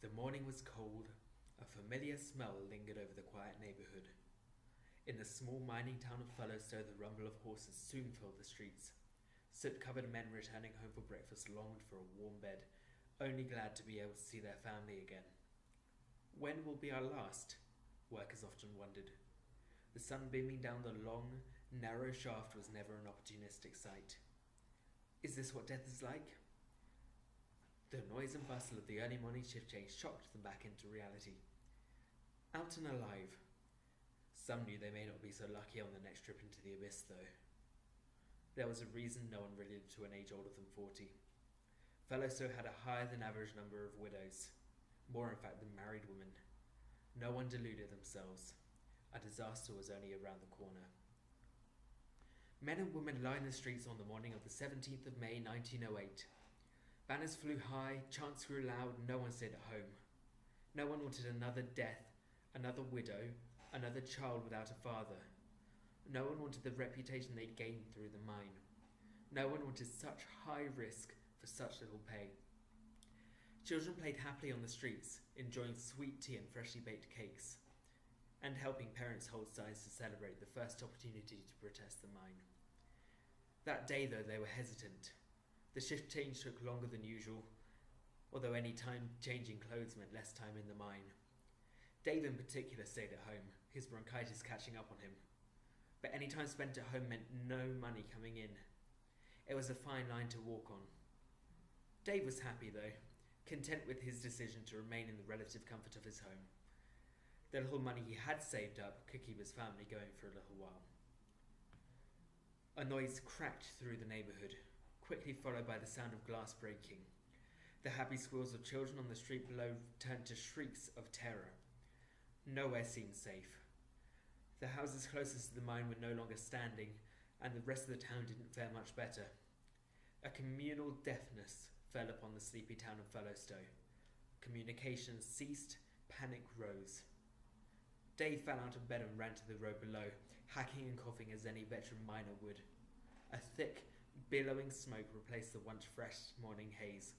The morning was cold. A familiar smell lingered over the quiet neighborhood. In the small mining town of Fellowstow, the rumble of horses soon filled the streets. Soot-covered men returning home for breakfast longed for a warm bed, only glad to be able to see their family again. When will be our last? Workers often wondered. The sun beaming down the long, narrow shaft was never an opportunistic sight. Is this what death is like? The noise and bustle of the early morning shift change shocked them back into reality. Out and alive. Some knew they may not be so lucky on the next trip into the abyss, though. There was a reason no one really lived to an age older than 40. Fellowstow had a higher than average number of widows. More, in fact, than married women. No one deluded themselves. A disaster was only around the corner. Men and women lined the streets on the morning of the 17th of May, 1908. Banners flew high, chants grew loud, no one stayed at home. No one wanted another death, another widow, another child without a father. No one wanted the reputation they'd gained through the mine. No one wanted such high risk for such little pay. Children played happily on the streets, enjoying sweet tea and freshly baked cakes, and helping parents hold signs to celebrate the first opportunity to protest the mine. That day, though, they were hesitant. The shift change took longer than usual, although any time changing clothes meant less time in the mine. Dave in particular stayed at home, his bronchitis catching up on him. But any time spent at home meant no money coming in. It was a fine line to walk on. Dave was happy, though, content with his decision to remain in the relative comfort of his home. The little money he had saved up could keep his family going for a little while. A noise cracked through the neighborhood, quickly followed by the sound of glass breaking. The happy squeals of children on the street below turned to shrieks of terror. Nowhere seemed safe. The houses closest to the mine were no longer standing, and the rest of the town didn't fare much better. A communal deafness fell upon the sleepy town of Fellowstow. Communication ceased, panic rose. Dave fell out of bed and ran to the road below, hacking and coughing as any veteran miner would. A thick, billowing smoke replaced the once fresh morning haze.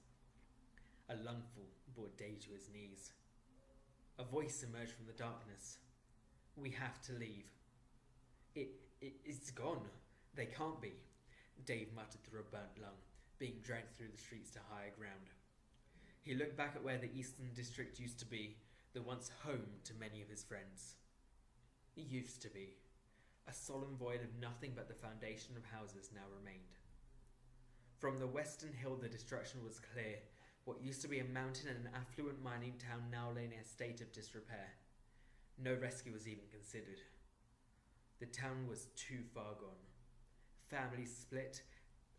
A lungful brought Dave to his knees. A voice emerged from the darkness. "We have to leave." It's gone. They can't be," Dave muttered through a burnt lung, being dragged through the streets to higher ground. He looked back at where the Eastern District used to be, the once home to many of his friends. It used to be. A solemn void of nothing but the foundation of houses now remained. From the western hill the destruction was clear. What used to be a mountain and an affluent mining town now lay in a state of disrepair. No rescue was even considered. The town was too far gone. Families split,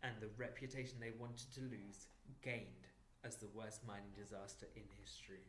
and the reputation they wanted to lose gained as the worst mining disaster in history.